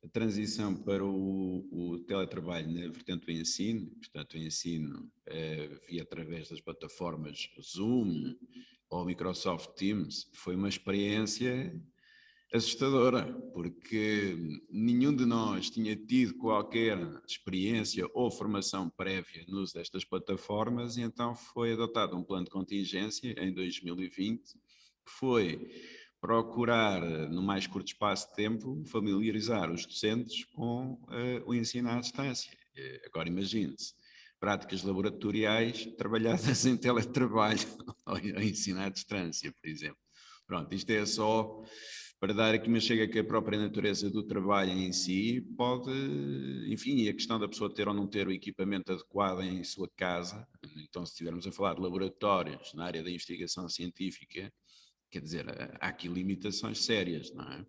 a transição para o teletrabalho na vertente do ensino, portanto o ensino via através das plataformas Zoom ou Microsoft Teams, foi uma experiência assustadora, porque nenhum de nós tinha tido qualquer experiência ou formação prévia no uso destas plataformas, e então foi adotado um plano de contingência em 2020, que foi procurar, no mais curto espaço de tempo, familiarizar os docentes com o ensino à distância. Agora imagine-se, práticas laboratoriais trabalhadas em teletrabalho ou a ensinar à distância, por exemplo. Pronto, isto é só para dar aqui, mas chega que a própria natureza do trabalho em si pode, enfim, a questão da pessoa ter ou não ter o equipamento adequado em sua casa, então se estivermos a falar de laboratórios na área da investigação científica, quer dizer, há aqui limitações sérias, não é?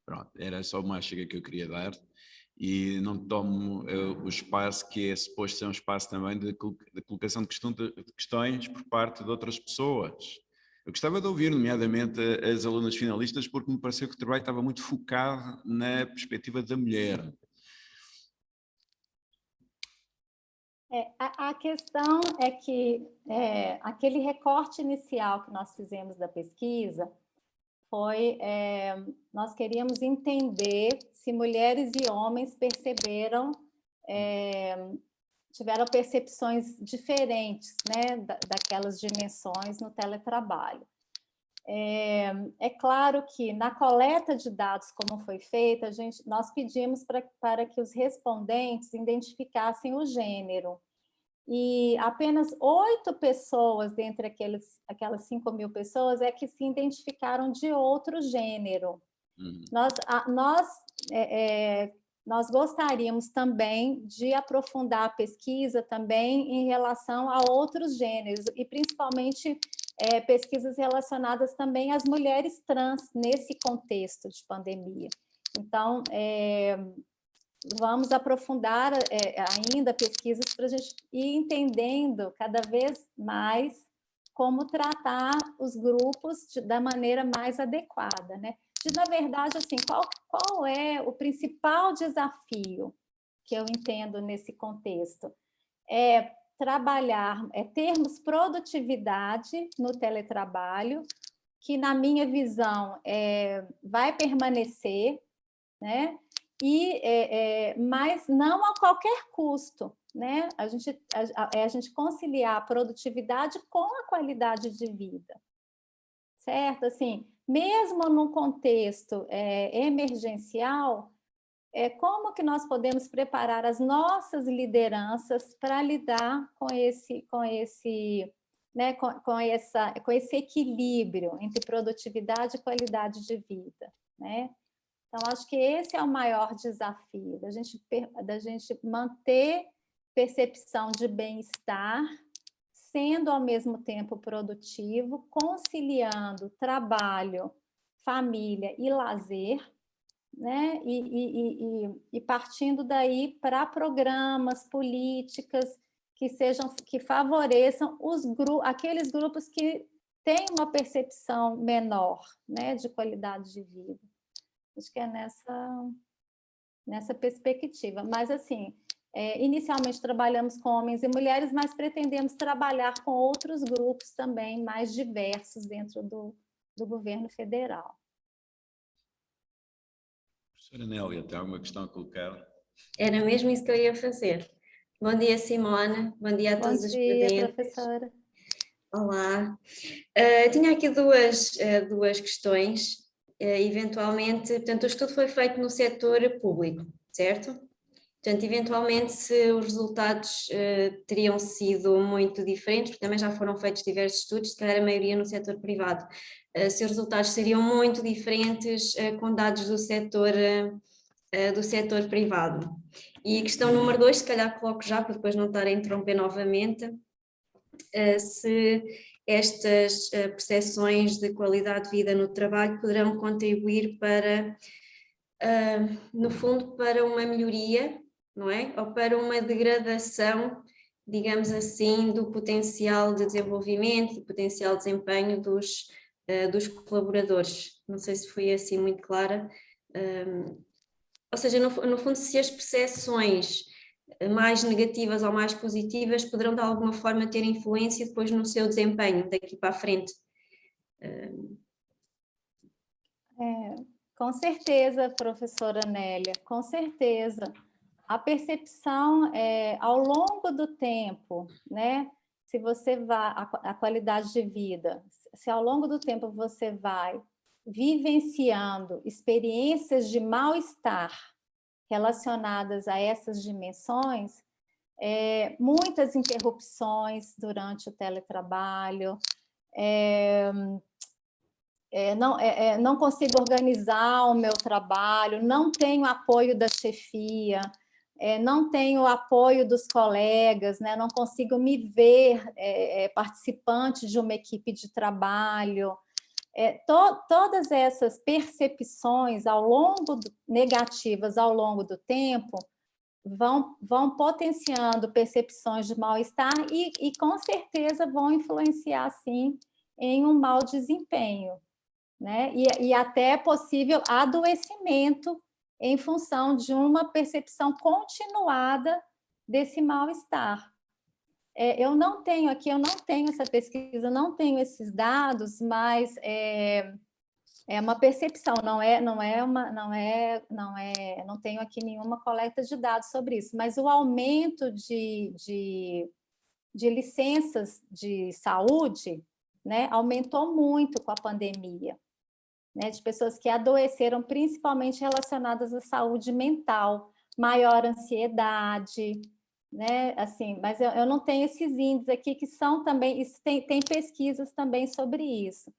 Pronto, era só uma chega que eu queria dar e não tomo o espaço que é suposto ser um espaço também de colocação de questões por parte de outras pessoas. Eu gostava de ouvir, nomeadamente, as alunas finalistas, porque me pareceu que o trabalho estava muito focado na perspectiva da mulher. A questão é que aquele recorte inicial que nós fizemos da pesquisa foi, nós queríamos entender se mulheres e homens tiveram percepções diferentes, né, daquelas dimensões no teletrabalho. É claro que na coleta de dados, como foi feita, nós pedimos para que os respondentes identificassem o gênero. E apenas 8 pessoas, dentre aquelas 5.000 pessoas, é que se identificaram de outro gênero. Nós gostaríamos também de aprofundar a pesquisa também em relação a outros gêneros, e principalmente pesquisas relacionadas também às mulheres trans nesse contexto de pandemia. Então, vamos aprofundar ainda pesquisas para a gente ir entendendo cada vez mais como tratar os grupos da maneira mais adequada, né? Na verdade, assim, qual é o principal desafio que eu entendo nesse contexto? Termos produtividade no teletrabalho, que na minha visão vai permanecer, né? Mas não a qualquer custo, né? A gente conciliar a produtividade com a qualidade de vida, certo? Assim, mesmo num contexto emergencial, como que nós podemos preparar as nossas lideranças para lidar com esse equilíbrio entre produtividade e qualidade de vida, né? Então, acho que esse é o maior desafio, da gente manter percepção de bem-estar, sendo ao mesmo tempo produtivo, conciliando trabalho, família e lazer, né? E partindo daí para programas, políticas que favoreçam aqueles grupos que têm uma percepção menor, né, de qualidade de vida. Acho que é nessa perspectiva. Mas, assim, inicialmente trabalhamos com homens e mulheres, mas pretendemos trabalhar com outros grupos também mais diversos dentro do governo federal. Professora Nélia, tem alguma questão a colocar? Era mesmo isso que eu ia fazer. Bom dia, Simone. Bom dia a todos os presentes. Bom dia, professora. Olá. Tinha aqui duas questões. Eventualmente, portanto, o estudo foi feito no setor público, certo? Portanto, eventualmente, se os resultados teriam sido muito diferentes, porque também já foram feitos diversos estudos, se calhar a maioria no setor privado, se os resultados seriam muito diferentes com dados do setor privado. E questão número 2, se calhar coloco já, para depois não estar a interromper novamente, se estas percepções de qualidade de vida no trabalho poderão contribuir para, no fundo, para uma melhoria, não é? Ou para uma degradação, digamos assim, do potencial de desenvolvimento, do potencial de desempenho dos colaboradores. Não sei se fui assim muito clara. Ou seja, no fundo, se as percepções mais negativas ou mais positivas poderão de alguma forma ter influência depois no seu desempenho daqui para a frente. Com certeza, professora Nélia, com certeza. A percepção ao longo do tempo, né? Se você vai, a qualidade de vida, se ao longo do tempo você vai vivenciando experiências de mal-estar, relacionadas a essas dimensões, muitas interrupções durante o teletrabalho, não consigo organizar o meu trabalho, não tenho apoio da chefia, não tenho apoio dos colegas, né? Não consigo me ver participante de uma equipe de trabalho. Todas essas percepções negativas ao longo do tempo vão potenciando percepções de mal-estar e com certeza vão influenciar, sim, em um mau desempenho, né? E até possível adoecimento em função de uma percepção continuada desse mal-estar. Eu não tenho essa pesquisa, não tenho esses dados, mas é uma percepção, não tenho aqui nenhuma coleta de dados sobre isso, mas o aumento de licenças de saúde, né, aumentou muito com a pandemia, né, de pessoas que adoeceram, principalmente relacionadas à saúde mental, maior ansiedade, né, assim, mas eu não tenho esses índices aqui que são também, isso tem pesquisas também sobre isso.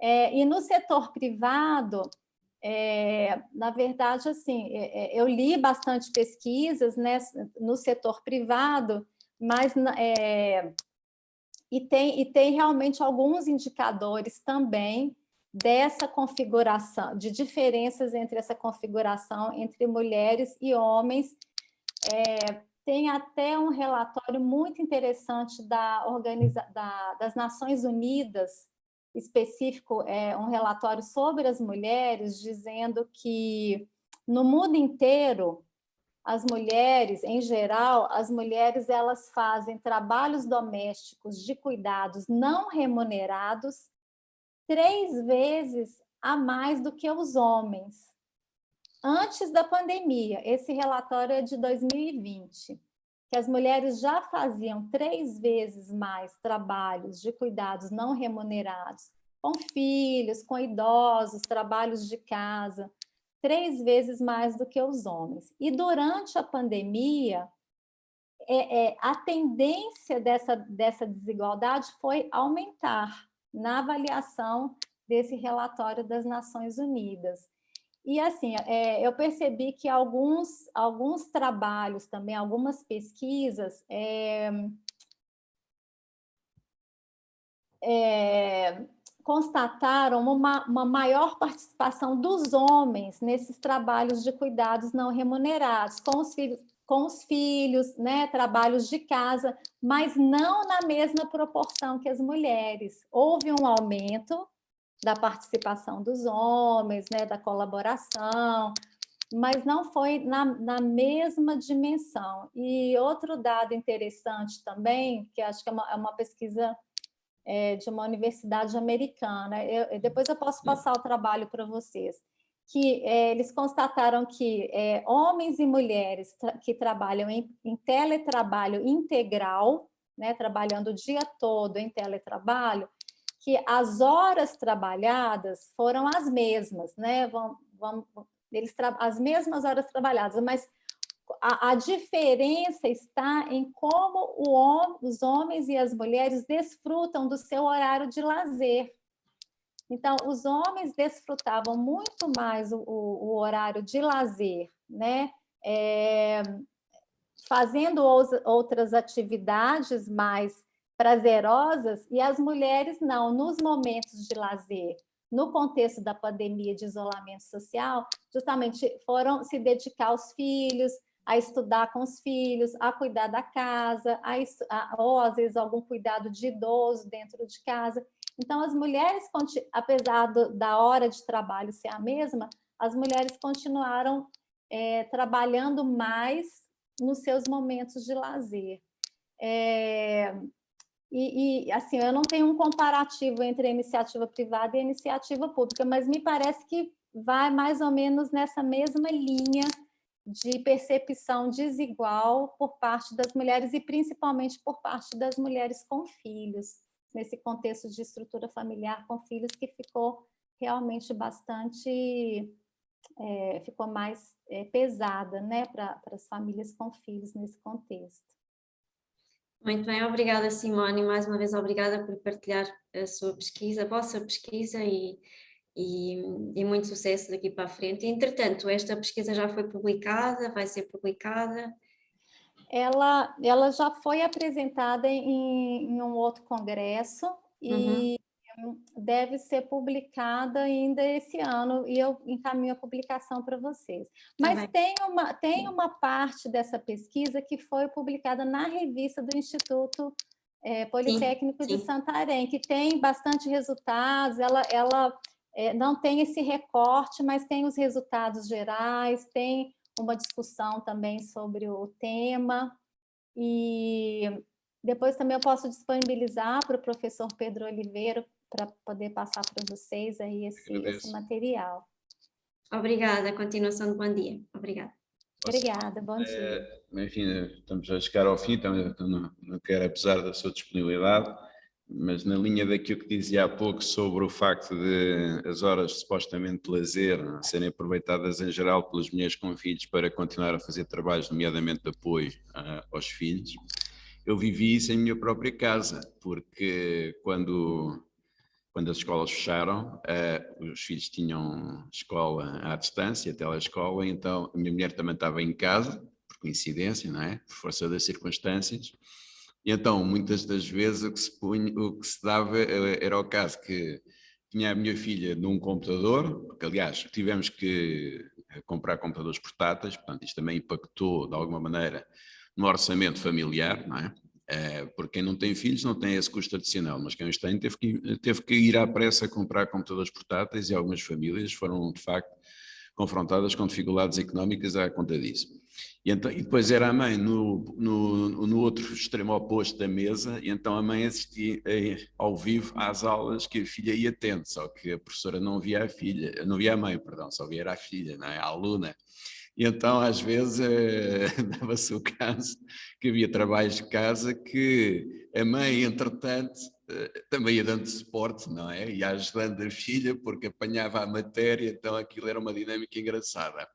E no setor privado, na verdade, assim, eu li bastante pesquisas, né, no setor privado, mas e tem realmente alguns indicadores também dessa configuração, de diferenças entre essa configuração entre mulheres e homens. Tem até um relatório muito interessante das Nações Unidas, específico, um relatório sobre as mulheres, dizendo que no mundo inteiro, as mulheres, em geral, as mulheres elas fazem trabalhos domésticos de cuidados não remunerados 3 vezes a mais do que os homens. Antes da pandemia, esse relatório é de 2020, que as mulheres já faziam 3 vezes mais trabalhos de cuidados não remunerados, com filhos, com idosos, trabalhos de casa, 3 vezes mais do que os homens. E durante a pandemia, a tendência dessa desigualdade foi aumentar na avaliação desse relatório das Nações Unidas. E, assim, eu percebi que alguns trabalhos também, algumas pesquisas, constataram uma maior participação dos homens nesses trabalhos de cuidados não remunerados, com os filhos, né, trabalhos de casa, mas não na mesma proporção que as mulheres. Houve um aumento da participação dos homens, né, da colaboração, mas não foi na mesma dimensão. E outro dado interessante também, que acho que é uma pesquisa de uma universidade americana, depois eu posso passar o trabalho para vocês, que eles constataram que homens e mulheres que trabalham em teletrabalho integral, né, trabalhando o dia todo em teletrabalho, que as horas trabalhadas foram as mesmas, né? As mesmas horas trabalhadas, mas a diferença está em como os homens e as mulheres desfrutam do seu horário de lazer. Então, os homens desfrutavam muito mais o horário de lazer, né? Fazendo outras atividades mais prazerosas, e as mulheres não, nos momentos de lazer, no contexto da pandemia de isolamento social, justamente foram se dedicar aos filhos, a estudar com os filhos, a cuidar da casa, ou às vezes algum cuidado de idoso dentro de casa. Então, as mulheres, apesar da hora de trabalho ser a mesma, as mulheres continuaram trabalhando mais nos seus momentos de lazer. Assim, eu não tenho um comparativo entre a iniciativa privada e a iniciativa pública, mas me parece que vai mais ou menos nessa mesma linha de percepção desigual por parte das mulheres e principalmente por parte das mulheres com filhos, nesse contexto de estrutura familiar com filhos que ficou realmente bastante ficou mais pesada, né, para as famílias com filhos nesse contexto. Muito bem, obrigada Simone, mais uma vez obrigada por partilhar a sua pesquisa, a vossa pesquisa e muito sucesso daqui para a frente. Entretanto, esta pesquisa já foi publicada, vai ser publicada? Ela já foi apresentada em um outro congresso e deve ser publicada ainda esse ano, e eu encaminho a publicação para vocês. Mas tem uma parte dessa pesquisa que foi publicada na revista do Instituto Politécnico de Santarém, que tem bastante resultados, ela não tem esse recorte, mas tem os resultados gerais, tem uma discussão também sobre o tema, e depois também eu posso disponibilizar para o professor Pedro Oliveira para poder passar para vocês aí esse material. Obrigada, continuação de bom dia. Obrigada. Obrigada, bom dia. Enfim, estamos a chegar ao fim, então não quero abusar da sua disponibilidade, mas na linha daquilo que dizia há pouco sobre o facto de as horas supostamente de lazer serem aproveitadas em geral pelas mulheres com filhos para continuar a fazer trabalhos, nomeadamente de apoio aos filhos, eu vivi isso em minha própria casa, porque quando as escolas fecharam, os filhos tinham escola à distância, telescola, então a minha mulher também estava em casa, por coincidência, não é? Por força das circunstâncias, e então muitas das vezes o que se dava era o caso que tinha a minha filha num computador, porque aliás tivemos que comprar computadores portáteis, portanto isto também impactou de alguma maneira no orçamento familiar, não é? Porque quem não tem filhos não tem esse custo adicional, mas quem os tem teve que ir à pressa comprar computadores portáteis, e algumas famílias foram de facto confrontadas com dificuldades económicas à conta disso. E depois era a mãe no outro extremo oposto da mesa, e então a mãe assistia ao vivo às aulas que a filha ia tendo, só que a professora não via a filha, não via a mãe, perdão, só via a filha, não é? A aluna. E então, às vezes, dava-se o caso que havia trabalhos de casa que a mãe, entretanto, também ia dando suporte, não é? Ia ajudando a filha porque apanhava a matéria, então aquilo era uma dinâmica engraçada.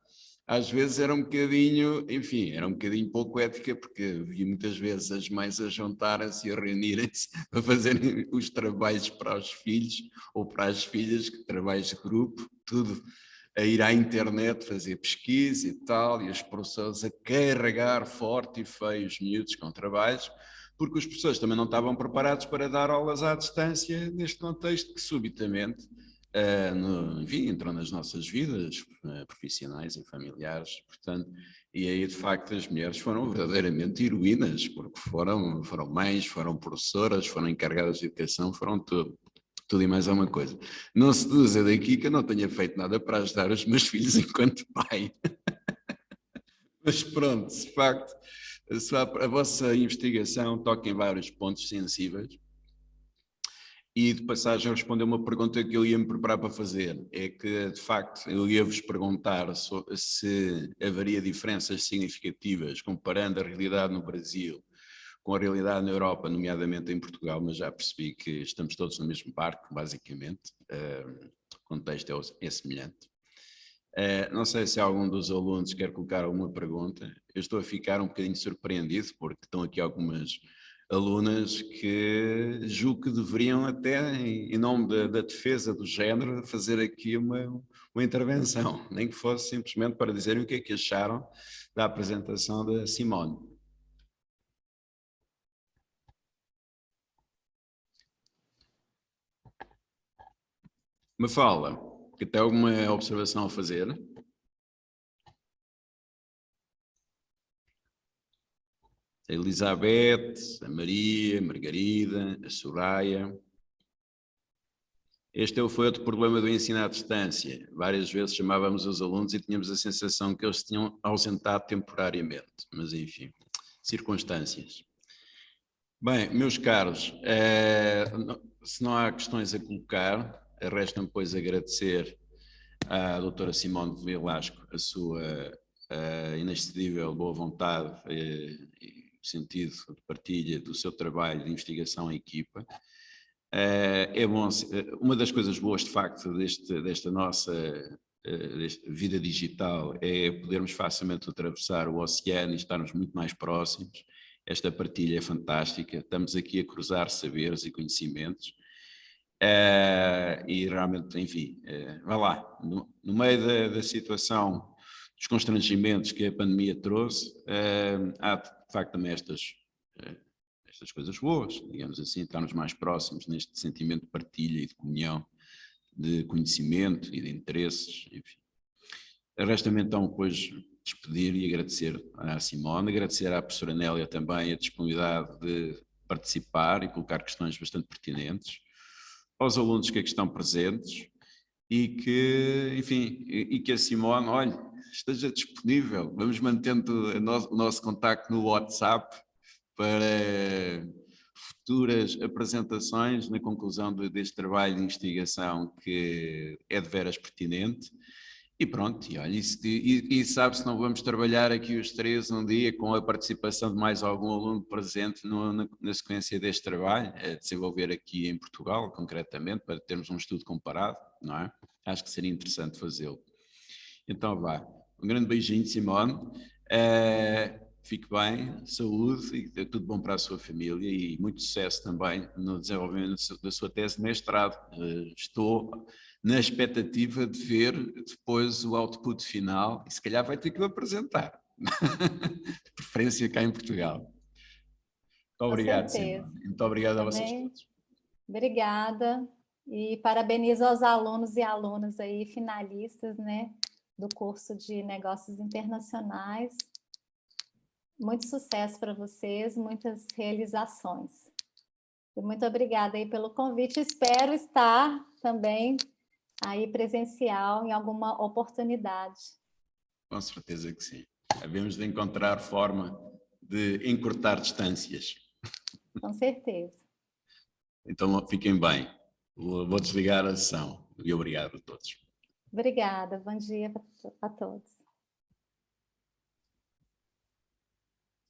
Às vezes era um bocadinho, enfim, era um bocadinho pouco ética, porque vi muitas vezes as mães a juntarem-se e a reunirem-se para fazerem os trabalhos para os filhos ou para as filhas, trabalhos de grupo, tudo a ir à internet fazer pesquisa e tal, e os professores a carregar forte e feio os miúdos com trabalhos, porque os professores também não estavam preparados para dar aulas à distância neste contexto que subitamente, enfim, entrou nas nossas vidas profissionais e familiares, portanto, e aí de facto as mulheres foram verdadeiramente heroínas, porque foram mães, foram professoras, foram encarregadas de educação, foram tudo e mais alguma coisa. Não se deduza daqui que eu não tenha feito nada para ajudar os meus filhos enquanto pai. Mas pronto, de facto, a vossa investigação toca em vários pontos sensíveis. E de passagem a responder uma pergunta que eu ia me preparar para fazer, é que de facto eu ia-vos perguntar se haveria diferenças significativas comparando a realidade no Brasil com a realidade na Europa, nomeadamente em Portugal, mas já percebi que estamos todos no mesmo barco, basicamente, o contexto é semelhante. Não sei se algum dos alunos quer colocar alguma pergunta. Eu estou a ficar um bocadinho surpreendido, porque estão aqui algumas alunas que julgo que deveriam até, em nome da defesa do género, fazer aqui uma intervenção, nem que fosse simplesmente para dizerem o que é que acharam da apresentação da Simone. Mafalda, que tem alguma observação a fazer? A Elizabeth, a Maria, a Margarida, a Soraya. Este foi outro problema do ensino à distância. Várias vezes chamávamos os alunos e tínhamos a sensação que eles se tinham ausentado temporariamente. Mas enfim, circunstâncias. Bem, meus caros, se não há questões a colocar, resta-me depois agradecer à doutora Simone Velasco a sua inexcedível boa vontade e sentido de partilha do seu trabalho de investigação em equipa. É bom, uma das coisas boas de facto desta nossa desta vida digital é podermos facilmente atravessar o oceano e estarmos muito mais próximos. Esta partilha é fantástica, estamos aqui a cruzar saberes e conhecimentos. E realmente, enfim, vá lá, no meio da situação, dos constrangimentos que a pandemia trouxe, há de facto também estas coisas boas, digamos assim, estarmos mais próximos neste sentimento de partilha e de comunhão, de conhecimento e de interesses, enfim. Resta-me então depois despedir e agradecer à Simone, agradecer à professora Nélia também a disponibilidade de participar e colocar questões bastante pertinentes, aos alunos que aqui estão presentes e que, enfim, e que a Simone, olha, esteja disponível, vamos mantendo o nosso contacto no WhatsApp para futuras apresentações na conclusão deste trabalho de investigação que é de veras pertinente. E pronto, e olha, e sabe se não vamos trabalhar aqui os três um dia com a participação de mais algum aluno presente na sequência deste trabalho, a desenvolver aqui em Portugal, concretamente, para termos um estudo comparado, não é? Acho que seria interessante fazê-lo. Então vá, um grande beijinho, Simone, fique bem, saúde e tudo bom para a sua família e muito sucesso também no desenvolvimento da sua tese de mestrado. Estou na expectativa de ver depois o output final e se calhar vai ter que o apresentar, de preferência cá em Portugal. Muito obrigado, Simone. Muito obrigado também, a vocês todos. Obrigada e parabenizo aos alunos e alunas aí, finalistas, né, do curso de Negócios Internacionais. Muito sucesso para vocês, muitas realizações. E muito obrigada aí pelo convite, espero estar também aí presencial em alguma oportunidade. Com certeza que sim. Havemos de encontrar forma de encurtar distâncias. Com certeza. Então fiquem bem. Vou desligar a sessão e obrigado a todos. Obrigada, bom dia a todos.